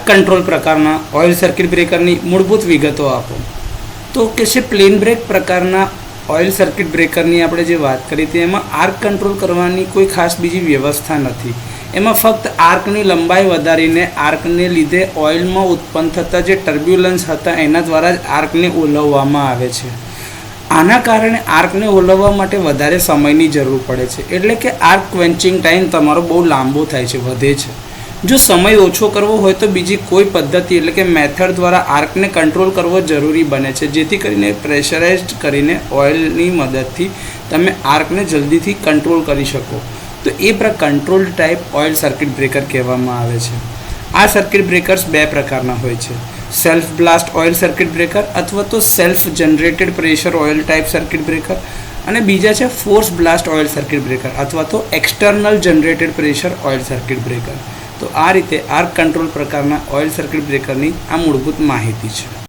Control પ્રકારના oil circuit બ્રેકરની મૂળભૂત વિગતો આપો. તો કે છે પ્લેન બ્રેક પ્રકારના ઓઇલ સર્કિટ બ્રેકરની આપણે જે વાત કરી હતી એમાં આર્ક કંટ્રોલ કરવાની કોઈ ખાસ બીજી વ્યવસ્થા નથી. એમાં ફક્ત આર્કની લંબાઈ વધારીને આર્કને લીધે ઓઇલમાં ઉત્પન્ન થતા જે ટર્બ્યુલન્સ હતા એના દ્વારા જ આર્કને ઓલવવામાં આવે છે. આના કારણે આર્કને ઓલવવા માટે વધારે સમયની જરૂર પડે છે, એટલે કે આર્ક ક્વેન્ચિંગ ટાઈમ તમારો બહુ લાંબો થાય છે, વધે છે. જો સમય ઓછો કરવો હોય તો બીજી કોઈ પદ્ધતિ એટલે કે મેથડ દ્વારા આર્કને કંટ્રોલ કરવો જરૂરી બને છે, જેથી કરીને પ્રેશરાઇઝ કરીને ઓઇલની મદદથી તમે આર્કને જલ્દીથી કંટ્રોલ કરી શકો. તો એ control type oil circuit breaker કહેવામાં આવે છે. આ સર્કિટ બ્રેકર્સ બે પ્રકારના હોય છે: self blast oil circuit breaker અથવા તો self generated pressure oil type circuit breaker, અને બીજા છે force blast oil circuit breaker અથવા તો external generated pressure oil circuit breaker. તો આ રીતે આર્ક કંટ્રોલ પ્રકારના ઓઇલ સર્કિટ બ્રેકરની આ મૂળભૂત માહિતી છે.